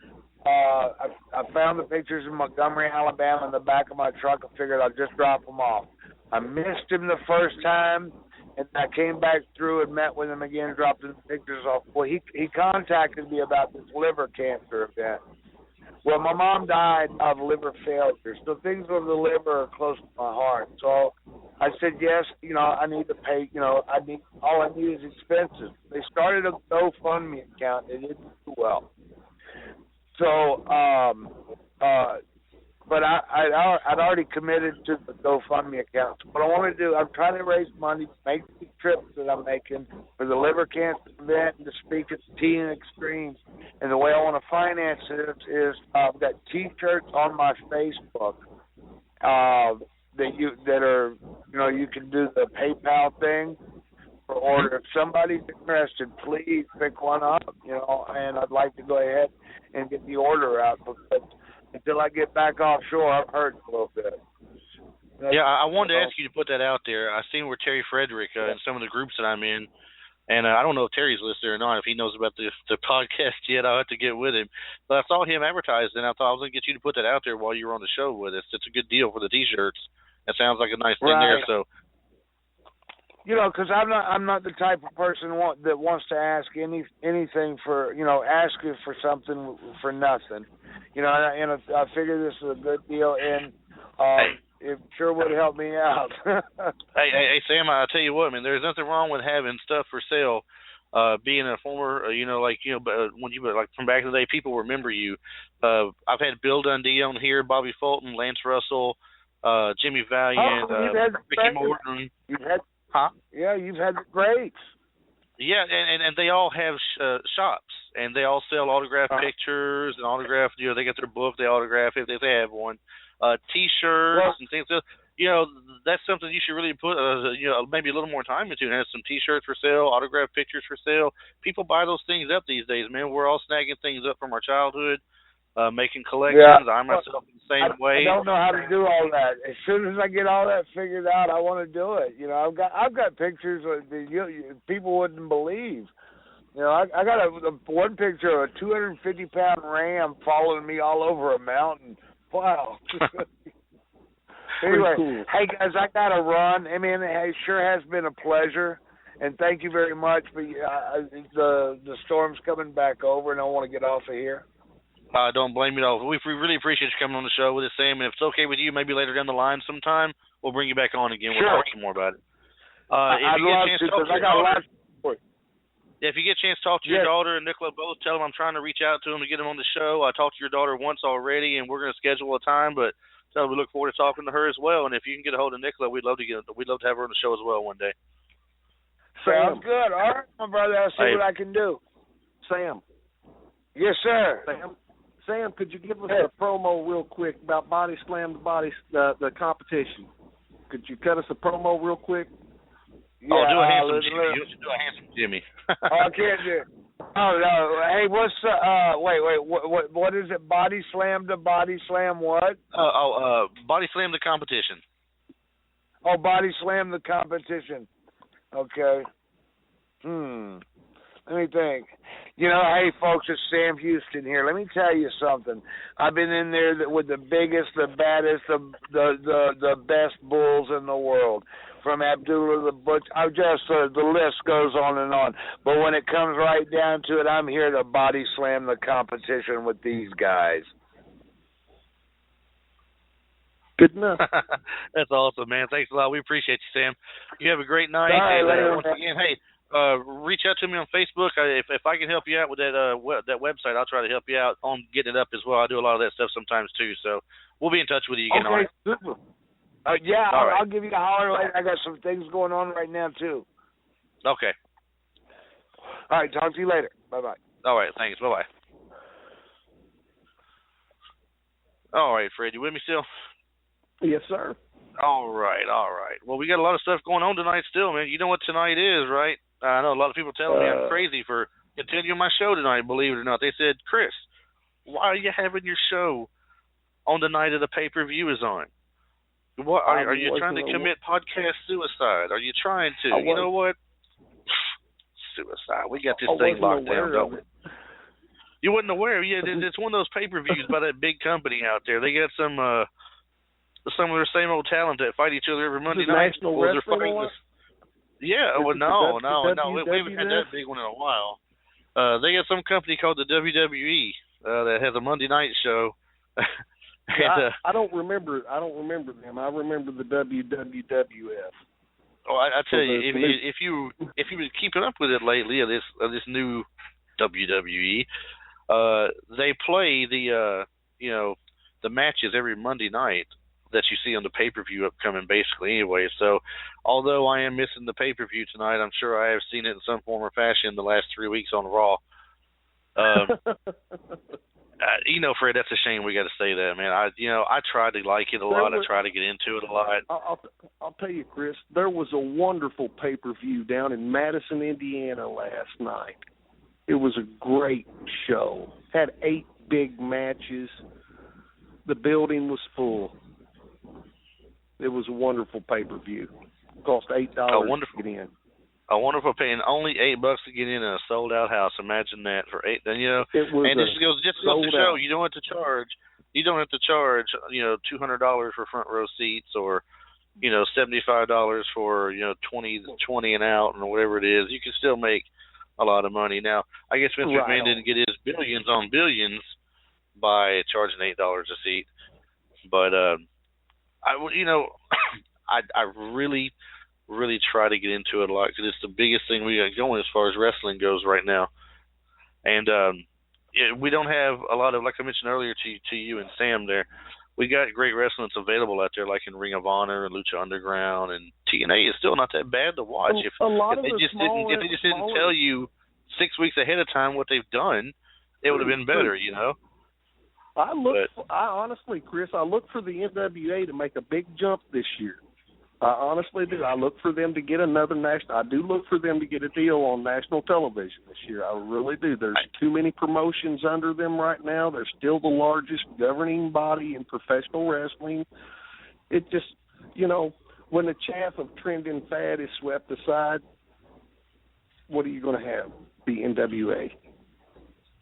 I found the pictures in Montgomery, Alabama, in the back of my truck. I figured I'd just drop them off. I missed him the first time, and I came back through and met with him again, dropped the pictures off. Well, he contacted me about this liver cancer event. Well, my mom died of liver failure, so things with the liver are close to my heart. So I said, yes, I need to pay, all I need is expenses. They started a GoFundMe account. It didn't do well. So, but I'd already committed to the GoFundMe account. So what I want to do, I'm trying to raise money to make the trips that I'm making for the liver cancer event and to speak at the Teen Extreme. And the way I want to finance it is I've got T-shirts on my Facebook that you can do the PayPal thing. for order. If somebody's interested, please pick one up, and I'd like to go ahead and get the order out, because until I get back offshore, I'm hurting a little bit. Yeah, I wanted to ask you to put that out there. I seen where Terry Frederick in some of the groups that I'm in, and I don't know if Terry's listed or not. If he knows about the podcast yet, I'll have to get with him. But I saw him advertised, and I thought I was going to get you to put that out there while you were on the show with us. It's a good deal for the T-shirts. It sounds like a nice thing there. So, because I'm not the type of person that wants to ask anything for asking for something for nothing. And I figure this is a good deal, and it sure would help me out. hey, Sam, I tell you what, man, there's nothing wrong with having stuff for sale. Being a former, when you like from back in the day, people remember you. I've had Bill Dundee on here, Bobby Fulton, Lance Russell, Jimmy Valiant, Ricky Morton. You've had the greats. Yeah, and they all have shops, and they all sell autographed pictures and autographed. They get their book, they autograph it if they have one. T-shirts and things. That's something you should really put, maybe a little more time into. And have some T-shirts for sale, autographed pictures for sale. People buy those things up these days, man. We're all snagging things up from our childhood, making collections. I myself the same way. I don't know how to do all that. As soon as I get all that figured out, I want to do it. I've got pictures that people wouldn't believe. I got one picture of a 250-pound ram following me all over a mountain. Wow. Anyway, cool. Hey guys, I gotta run. I mean, it sure has been a pleasure, and thank you very much. But the storm's coming back over, and I want to get off of here. Don't blame me at all. We really appreciate you coming on the show with us, Sam. And if it's okay with you, maybe later down the line sometime, we'll bring you back on again. We'll talk some more about it. I'd love to, because I got a lot. Yeah, if you get a chance to talk to your daughter and Nicola both, tell them I'm trying to reach out to them to get them on the show. I talked to your daughter once already, and we're going to schedule a time, but tell them we look forward to talking to her as well. And if you can get a hold of Nicola, we'd love to have her on the show as well one day. Sounds good. All right, my brother. I'll see what I can do. Sam. Yes, sir. Sam, could you give us a promo real quick about Body Slam the competition? Could you cut us a promo real quick? Yeah, do a handsome Jimmy. You should do a handsome Jimmy. I can't do it. Oh no! Hey, what's wait? What is it? Body Slam what? Body Slam the competition. Oh, Body Slam the competition. Okay. Let me think. Hey folks, it's Sam Houston here. Let me tell you something. I've been in there with the biggest, the baddest, the best bulls in the world. From Abdullah the Butcher, the list goes on and on. But when it comes right down to it, I'm here to body slam the competition with these guys. Good enough. That's awesome, man. Thanks a lot. We appreciate you, Sam. You have a great night. Once again, hey, reach out to me on Facebook. If I can help you out with that website, I'll try to help you out on getting it up as well. I do a lot of that stuff sometimes too. So we'll be in touch with you again. Okay, all right? Super. I'll give you a holler later. I got some things going on right now, too. Okay. All right, talk to you later. Bye-bye. All right, thanks. Bye-bye. All right, Fred, you with me still? Yes, sir. All right. Well, we got a lot of stuff going on tonight still, man. You know what tonight is, right? I know a lot of people telling me I'm crazy for continuing my show tonight, believe it or not. They said, Chris, why are you having your show on the night of the pay-per-view is on? What are you trying to commit podcast suicide? Are you trying to? You know what? Suicide. We got this thing locked down, don't we? You wasn't aware? Yeah, it's one of those pay-per-views by that big company out there. They got some of their same old talent that fight each other every Monday night. National Wrestling Award? Yeah. Well, no. We haven't had that big one in a while. They got some company called the WWE that has a Monday night show. I don't remember them. I remember the WWF. Oh, I tell you, if you've been keeping up with it lately, this new WWE, they play the matches every Monday night that you see on the pay-per-view upcoming, basically. Anyway, so although I am missing the pay-per-view tonight, I'm sure I have seen it in some form or fashion the last 3 weeks on Raw. Fred, that's a shame we got to say that, man. I try to like it a lot. I try to get into it a lot. I'll tell you, Chris, there was a wonderful pay-per-view down in Madison, Indiana last night. It was a great show. Had 8 big matches. The building was full. It was a wonderful pay-per-view. Cost $8 to get in. A wonderful paying only $8 to get in a sold-out house. Imagine that for $8. Then it was and just goes to show you don't have to charge. You don't have to charge $200 for front row seats or $75 for 20 and out and whatever it is. You can still make a lot of money. Now I guess Vince McMahon didn't get his billions on billions by charging $8 a seat, but I really try to get into it a lot because it's the biggest thing we got going as far as wrestling goes right now. And we don't have a lot of, like I mentioned earlier to you and Sam there, we got great wrestling that's available out there, like in Ring of Honor and Lucha Underground, and TNA is still not that bad to watch. If they just didn't tell you 6 weeks ahead of time what they've done, it would have been better, I honestly, Chris, I look for the NWA to make a big jump this year. I honestly do. I look for them to get another national. I do look for them to get a deal on national television this year. I really do. There's too many promotions under them right now. They're still the largest governing body in professional wrestling. It just, when the chaff of trending fad is swept aside, what are you going to have? The NWA.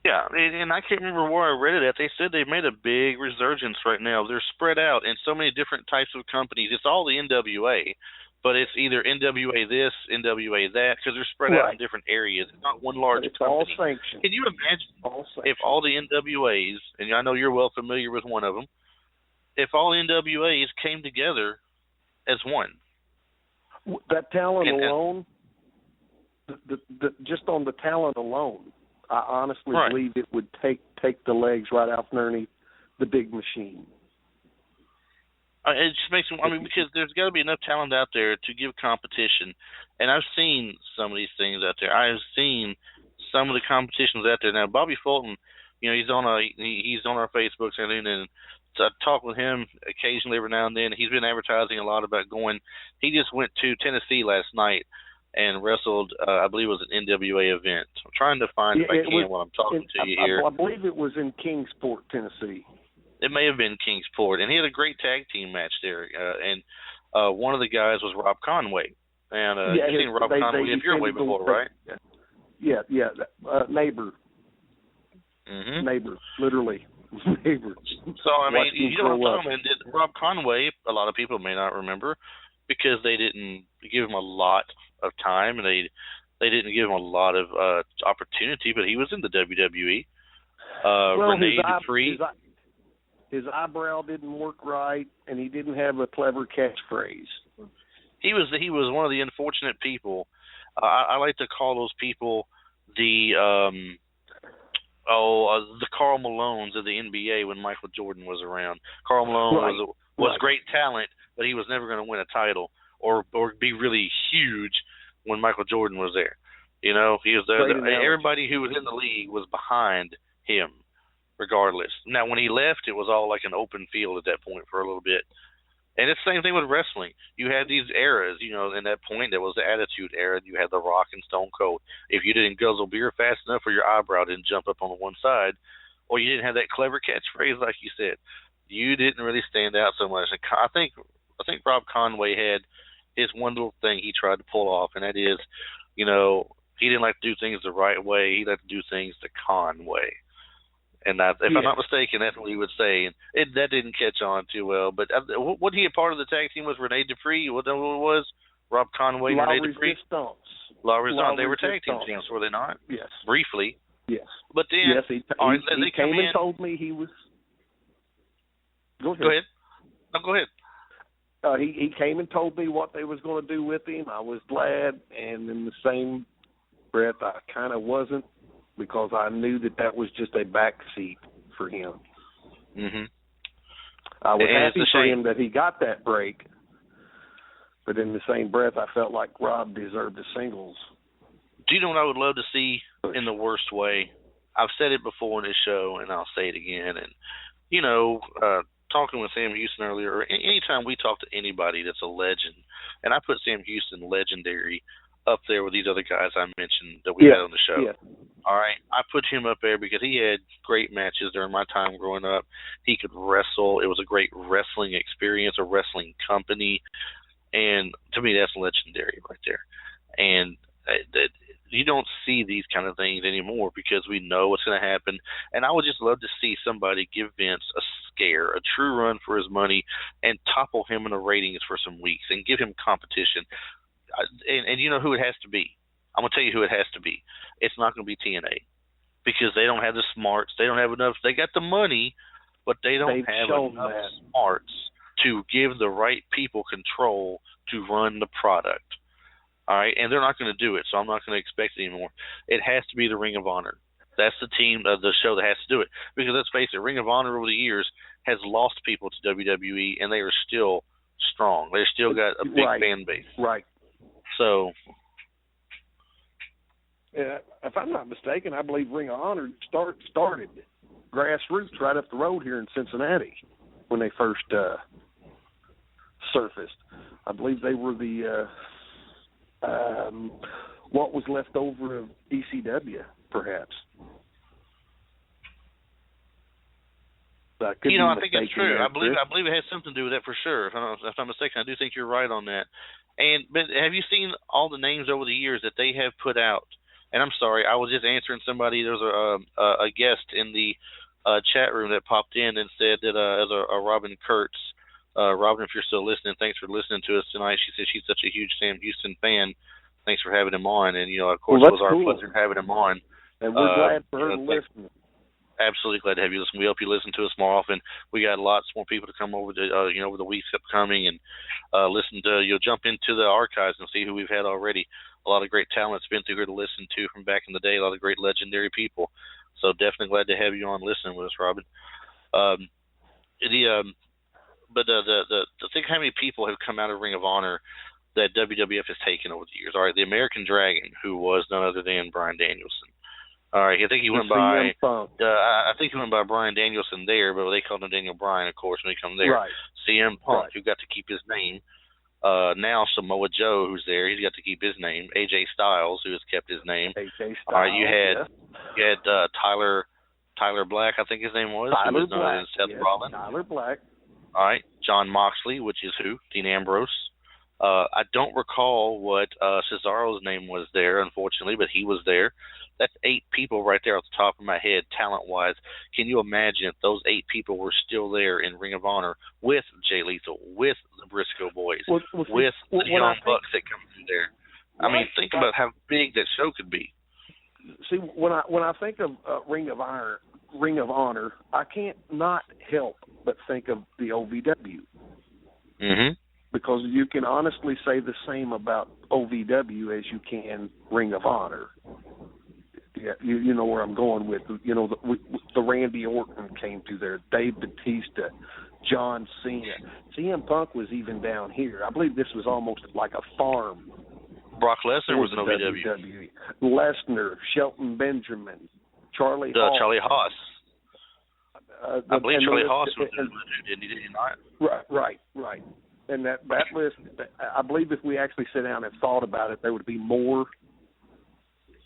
Yeah, and I can't remember where I read it at. They said they've made a big resurgence right now. They're spread out in so many different types of companies. It's all the NWA, but it's either NWA this, NWA that, because they're spread out in different areas. It's not one large company. All sanctioned. Can you imagine if all the NWAs, and I know you're well familiar with one of them, if all NWAs came together as one? That talent alone, just on the talent alone, I honestly believe it would take the legs right out from underneath the big machine. It just makes me, because there's got to be enough talent out there to give competition. And I've seen some of these things out there. I've seen some of the competitions out there. Now, Bobby Fulton, he's on our Facebook and I talk with him occasionally every now and then. He's been advertising a lot about going. He just went to Tennessee last night and wrestled, I believe it was an NWA event. I'm trying to find if I can while I'm talking to you here. I believe it was in Kingsport, Tennessee. It may have been Kingsport, and he had a great tag team match there. And one of the guys was Rob Conway. And you've seen Rob Conway up your way before, right? Yeah, neighbor. Mm-hmm. Neighbor, literally. Neighbor. So, you know what I'm talking about. Rob Conway, a lot of people may not remember, because they didn't give him a lot of time, and they didn't give him a lot of opportunity, but he was in the WWE. Rene Dupree. His eyebrow didn't work right, and he didn't have a clever catchphrase. He was one of the unfortunate people. I like to call those people the Karl Malones of the NBA when Michael Jordan was around. Karl Malone was great talent, but he was never going to win a title or be really huge when Michael Jordan was there. He was everybody who was in the league was behind him, regardless. Now, when he left, it was all like an open field at that point for a little bit. And it's the same thing with wrestling. You had these eras, in that point, there was the Attitude Era. You had The Rock and Stone Cold. If you didn't guzzle beer fast enough or your eyebrow didn't jump up on one side, or you didn't have that clever catchphrase like you said, you didn't really stand out so much. And I think Rob Conway had his one little thing he tried to pull off, and that is, he didn't like to do things the right way. He liked to do things the con way. And if I'm not mistaken, that's what he would say. And that didn't catch on too well. But wasn't he a part of the tag team with Rene Dupree? What that was? Rob Conway, Rene Dupree? La Resistance. They were tag team teams, were they not? Yes. Briefly. Yes. But then he came and told me he was... Go ahead. No, go ahead. He came and told me what they was going to do with him. I was glad, and in the same breath, I kind of wasn't, because I knew that was just a backseat for him. Mm-hmm. I was happy for him that he got that break, but in the same breath, I felt like Rob deserved the singles. Do you know what I would love to see in the worst way? I've said it before in this show, and I'll say it again. And talking with Sam Houston earlier, anytime we talk to anybody that's a legend, and I put Sam Houston legendary up there with these other guys I mentioned that we had on the show. Yeah. All right, I put him up there because he had great matches during my time growing up. He could wrestle. It was a great wrestling experience, a wrestling company, and to me, that's legendary right there. And that you don't see these kind of things anymore because we know what's going to happen. And I would just love to see somebody give Vince a scare, a true run for his money, and topple him in the ratings for some weeks and give him competition. And you know who it has to be. I'm going to tell you who it has to be. It's not going to be TNA because they don't have the smarts. They don't have enough. They got the money, but they don't have enough smarts to give the right people control to run the product. All right, and they're not going to do it, so I'm not going to expect it anymore. It has to be the Ring of Honor. That's the team of the show that has to do it. Because let's face it, Ring of Honor over the years has lost people to WWE, and they are still strong. They've still got a big fan base. Right. So, if I'm not mistaken, I believe Ring of Honor started grassroots right up the road here in Cincinnati when they first surfaced. I believe they were the what was left over of ECW, perhaps. I think it's true. I believe it has something to do with that for sure. If I'm mistaken, I do think you're right on that. But have you seen all the names over the years that they have put out? And I'm sorry, I was just answering somebody. There was a guest in the chat room that popped in and said that as a Robin Kurtz. Robin, if you're still listening, thanks for listening to us tonight. She said she's such a huge Sam Houston fan. Thanks for having him on. And, of course, it was our pleasure having him on. And we're glad for her to listen. Absolutely glad to have you listen. We hope you listen to us more often. We got lots more people to come over to, over the weeks upcoming and listen to, jump into the archives and see who we've had already. A lot of great talent that's been through here to listen to from back in the day. A lot of great legendary people. So definitely glad to have you on listening with us, Robin. But think how many people have come out of Ring of Honor that WWF has taken over the years. All right, the American Dragon, who was none other than Bryan Danielson. All right, I think he went by. I think he went by Bryan Danielson there, but they called him Daniel Bryan, of course, when he come there. Right. CM Punk, who got to keep his name. Now Samoa Joe, who's there, he's got to keep his name. AJ Styles, who has kept his name. AJ Styles. All right, you had Tyler Black, I think his name was. Tyler Black. Seth Rollins. Tyler Black. All right, John Moxley, which is who? Dean Ambrose. I don't recall what Cesaro's name was there, unfortunately, but he was there. That's 8 people right there off the top of my head, talent-wise. Can you imagine if those 8 people were still there in Ring of Honor with Jay Lethal, with the Briscoe Boys, with the Young Bucks that come through there? I mean, think about how big that show could be. See, when I think of Ring of Honor, I can't not help but think of the OVW. Mm-hmm. Because you can honestly say the same about OVW as you can Ring of Honor. Yeah, you know where I'm going with. The Randy Orton came through there, Dave Bautista, John Cena. CM Punk was even down here. I believe this was almost like a farm. Brock Lesnar was an OVW. Lesnar, Shelton Benjamin, Charlie Haas. Charlie Haas. I believe Charlie Haas was did he not? Right. And that list, I believe if we actually sit down and thought about it, there would be more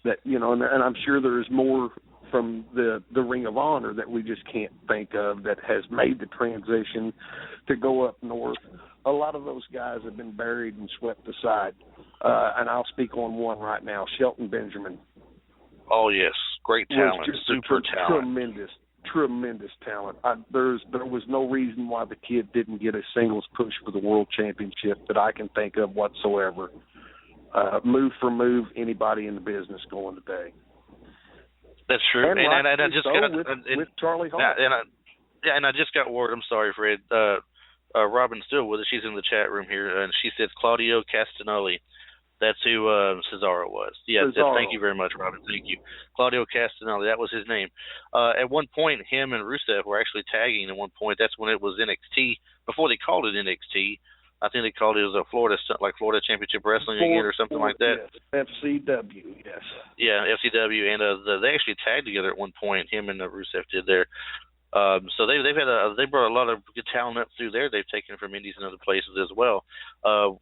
that, and I'm sure there is more from the Ring of Honor that we just can't think of that has made the transition to go up north. A lot of those guys have been buried and swept aside. And I'll speak on one right now, Shelton Benjamin. Oh, yes. Great talent. Super talent. Tremendous talent. There was no reason why the kid didn't get a singles push for the World Championship that I can think of whatsoever. Move for move, anybody in the business going today. That's true. And I just got with Charlie Hall. And I just got word. I'm sorry, Fred. Robin's still with us. She's in the chat room here, and she says Claudio Castagnoli. That's who Cesaro was. Yeah, thank you very much, Robin. Thank you. Claudio Castagnoli, that was his name. At one point, him and Rusev were actually tagging at one point. That's when it was NXT. Before they called it NXT, I think they called it was a Florida Championship Wrestling again or something like that. Yes, FCW, yes. Yeah, FCW, and they actually tagged together at one point. Him and Rusev did there. So they brought a lot of good talent up through there. They've taken from indies and other places as well.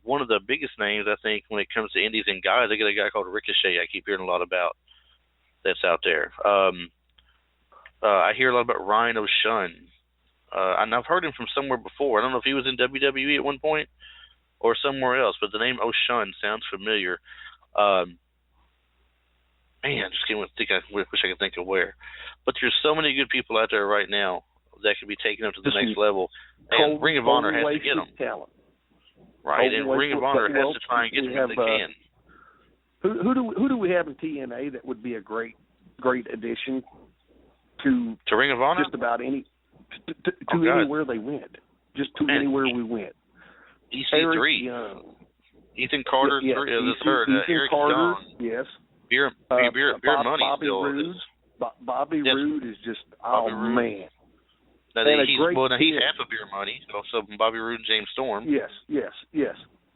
One of the biggest names I think when it comes to indies and guys, they got a guy called Ricochet. I keep hearing a lot about that's out there. I hear a lot about Ryan O'Shun. And I've heard him from somewhere before. I don't know if he was in WWE at one point or somewhere else, but the name O'Shun sounds familiar. Man, I just can't think. I wish I could think of where. But there's so many good people out there right now that could be taken up to the next level, and Ring of Honor has to get them. Talent. Right, and Ring of Honor has to try and get them if they can. Who do we have in TNA that would be a great addition to Ring of Honor? Just about any. To anywhere they went, just to anywhere we went. EC3, Ethan Carter, yes, Eric Carter, John, yes. Beer Money Bobby still Roode. Bobby yes. Roode is just Roode. Man. He's half of Beer Money. Also, Bobby Roode and James Storm. Yes.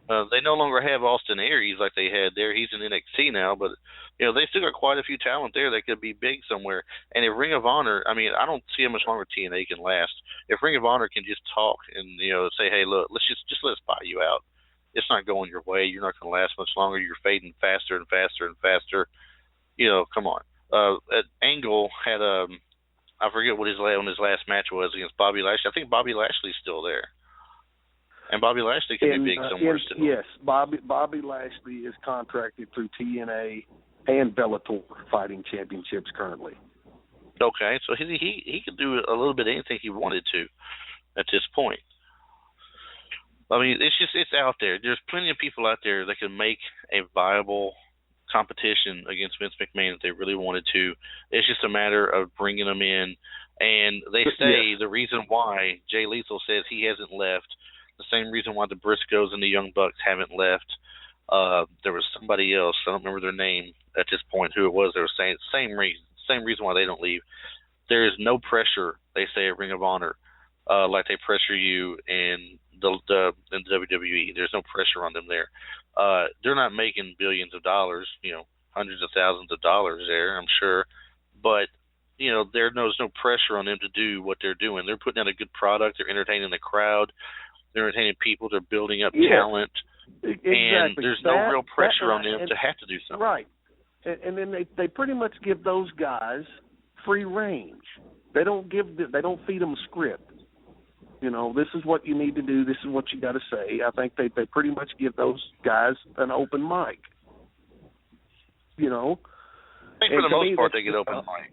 They no longer have Austin Aries like they had there. He's in NXT now, but they still got quite a few talent there that could be big somewhere. And if Ring of Honor, I don't see how much longer TNA can last. If Ring of Honor can just talk and say, hey, look, let's let's buy you out. It's not going your way. You're not going to last much longer. You're fading faster and faster and faster. Come on. Angle had I forget what his last match was against Bobby Lashley. I think Bobby Lashley's still there. And Bobby Lashley can be big somewhere still. Yes, Bobby Lashley is contracted through TNA and Bellator fighting championships currently. Okay, so he could do a little bit of anything he wanted to at this point. It's out there. There's plenty of people out there that can make a viable competition against Vince McMahon if they really wanted to. It's just a matter of bringing them in. And they say the reason why Jay Lethal says he hasn't left, the same reason why the Briscoes and the Young Bucks haven't left. There was somebody else, I don't remember their name at this point, who it was. They were saying same reason why they don't leave. There is no pressure, they say, at Ring of Honor, like they pressure you in the WWE. There's no pressure on them there. They're not making billions of dollars, hundreds of thousands of dollars there, I'm sure. But, there's no pressure on them to do what they're doing. They're putting out a good product. They're entertaining the crowd. They're entertaining people. They're building up talent. Exactly. And there's no real pressure on them to have to do something. Right. And then they pretty much give those guys free range. They don't feed them a script. This is what you need to do. This is what you got to say. I think they pretty much give those guys an open mic. I think for the most part they get open mic.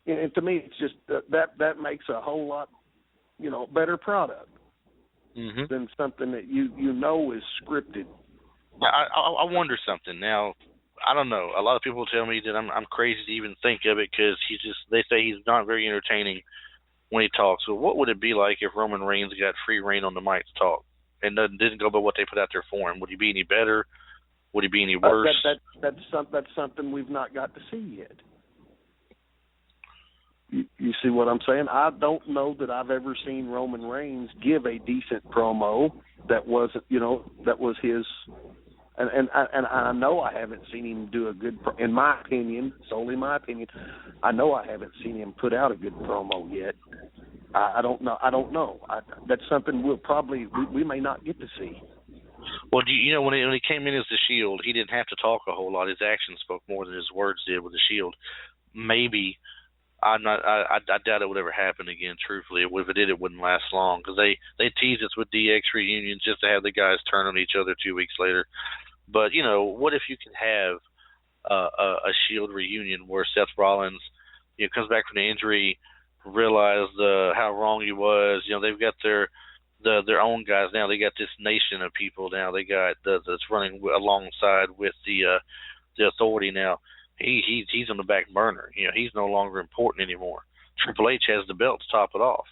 And to me, it's just that makes a whole lot, better product than something that you is scripted. I wonder something now. I don't know. A lot of people tell me that I'm crazy to even think of it because they say he's not very entertaining when he talks. So what would it be like if Roman Reigns got free reign on the mic to talk and didn't go by what they put out there for him? Would he be any better? Would he be any worse? That's something we've not got to see yet. You see what I'm saying? I don't know that I've ever seen Roman Reigns give a decent promo that wasn't, that was his. And I know I haven't seen him do a good, in my opinion, solely my opinion, I know I haven't seen him put out a good promo yet. I don't know. That's something we may not get to see. Well, when he came in as the Shield, he didn't have to talk a whole lot. His actions spoke more than his words did with the Shield. Maybe. I doubt it would ever happen again, truthfully. If it did, it wouldn't last long because they tease us with DX reunions just to have the guys turn on each other 2 weeks later. But, what if you can have a Shield reunion where Seth Rollins comes back from the injury, realized how wrong he was. They've got their own guys now. They got this nation of people now. They got that's running alongside with the Authority now. He's on the back burner. He's no longer important anymore. Triple H has the belt to top it off.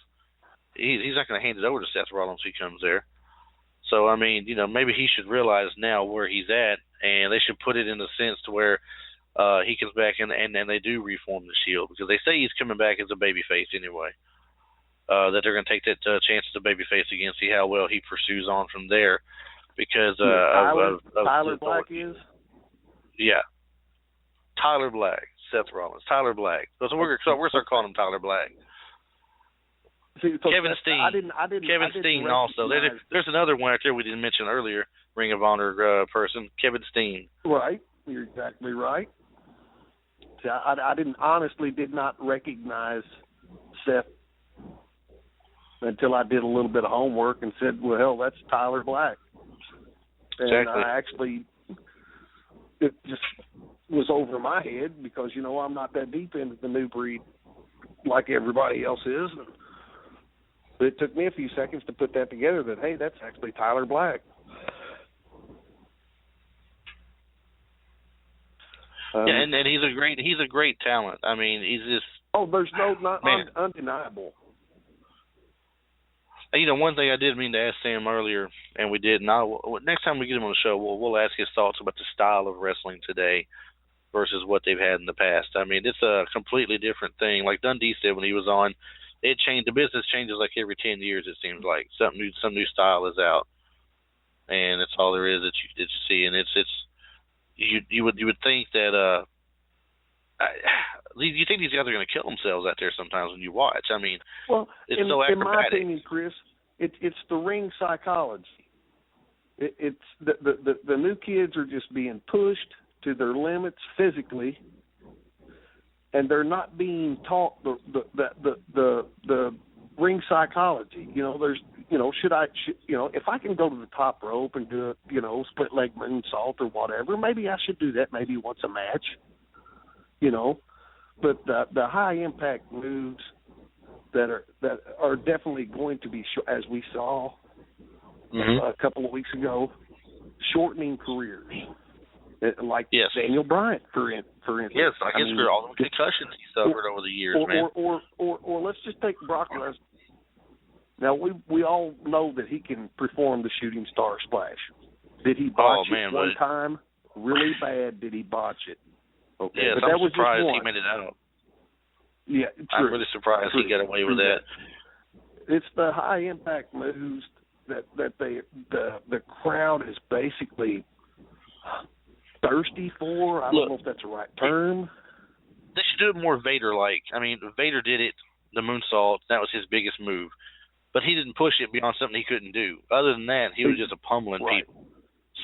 He's not going to hand it over to Seth Rollins if he comes there. So, maybe he should realize now where he's at, and they should put it in a sense to where he comes back and they do reform the Shield because they say he's coming back as a babyface anyway. that they're going to take that chance to babyface again, see how well he pursues on from there. Because Tyler Black is? Yeah. Tyler Black. Seth Rollins. Tyler Black. So we're start calling him Tyler Black. See, Kevin Steen. Kevin Steen also. There's another one out there we didn't mention earlier, Ring of Honor person, Kevin Steen. Right. You're exactly right. See, I did not recognize Seth until I did a little bit of homework and said, well, hell, that's Tyler Black. And Exactly. It just was over my head because, I'm not that deep into the new breed like everybody else is. But it took me a few seconds to put that together that, hey, that's actually Tyler Black. And he's a great talent. I mean, he's just there's undeniable. One thing I did mean to ask Sam earlier, and we did. Next time we get him on the show, we'll ask his thoughts about the style of wrestling today versus what they've had in the past. I mean, it's a completely different thing. Like Dundee said when he was on, it changed. The business changes like every 10 years. It seems like some new style is out, and that's all there is that you see. And you would think that you think these guys are going to kill themselves out there sometimes when you watch. I mean, it's so acrobatic. In my opinion, Chris, it's the ring psychology. It's the new kids are just being pushed to their limits physically, and they're not being taught the ring psychology. There's if I can go to the top rope and do a split leg moonsault or whatever, maybe I should do that maybe once a match. But the high impact moves that are definitely going to be, as we saw a couple of weeks ago, shortening careers. Like Daniel Bryant, for instance. Yes, I guess for all the concussions he suffered over the years, man. Or let's just take Brock Lesnar. Now we all know that he can perform the shooting star splash. Did he botch it one time? Really bad? Did he botch it? Okay, yes, but I'm surprised he made it out. Yeah, true. I'm really surprised he got away with that. It's the high impact moves that the crowd is basically thirsty for. I don't know if that's the right term. They should do it more Vader-like. I mean, Vader did it, the moonsault. That was his biggest move. But he didn't push it beyond something he couldn't do. Other than that, he was just pummeling people,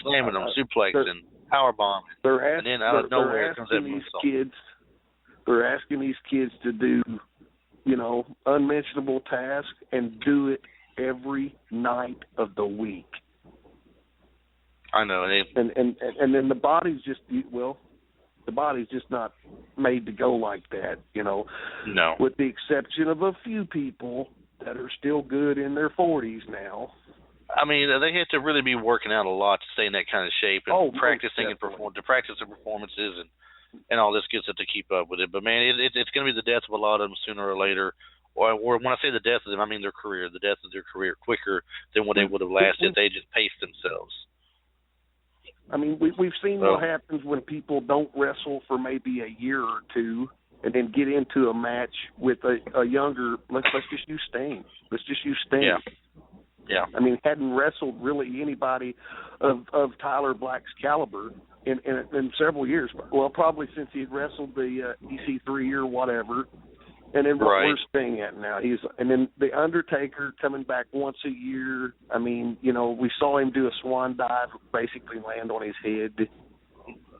slamming them, suplexing, powerbombing. And then out of nowhere comes that moonsault. They're asking these kids to do, unmentionable tasks and do it every night of the week. I know. And then the body's just not made to go like that, No. With the exception of a few people that are still good in their 40s now. I mean, they have to really be working out a lot to stay in that kind of shape and practicing and to practice their performances and all this good stuff to keep up with it. But man, it's going to be the death of a lot of them sooner or later. Or when I say the death of them, I mean their career. The death of their career quicker than what they would have lasted if they just paced themselves. I mean, we've seen what happens when people don't wrestle for maybe a year or two and then get into a match with a younger. Let's just use Sting. Let's just use Sting. Yeah. I mean, hadn't wrestled really anybody of Tyler Black's caliber in several years. Well, probably since he'd wrestled the EC3 or whatever. And then where's Sting at now? And then the Undertaker coming back once a year. I mean, we saw him do a swan dive, basically land on his head.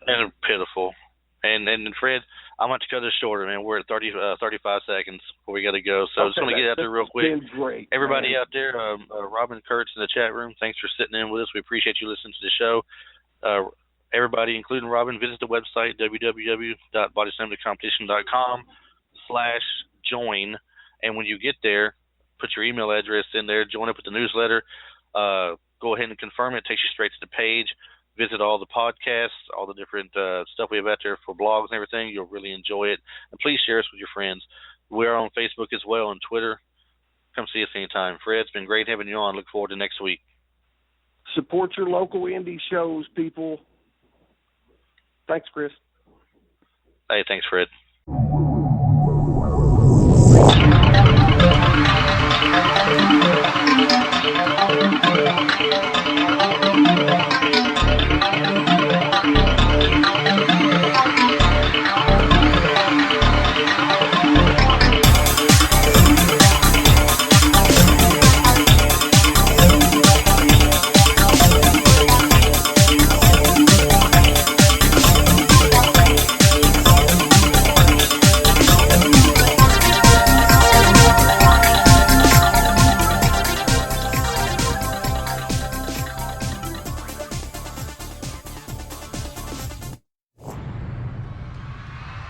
And pitiful. And Fred, I'm going to cut this shorter, man. We're at 35 seconds before we got to go. So I just want to get out there real quick. Been great, everybody man. out there, Robin Kurtz in the chat room, thanks for sitting in with us. We appreciate you listening to the show. Everybody, including Robin, visit the website, www.bodyslamthecompetition.com/join. And when you get there, put your email address in there, join up with the newsletter. Go ahead and confirm it. It takes you straight to the page. Visit all the podcasts, all the different stuff we have out there for blogs and everything. You'll really enjoy it. And please share us with your friends. We're on Facebook as well and Twitter. Come see us anytime. Fred, it's been great having you on. Look forward to next week. Support your local indie shows, people. Thanks, Chris. Hey, thanks, Fred.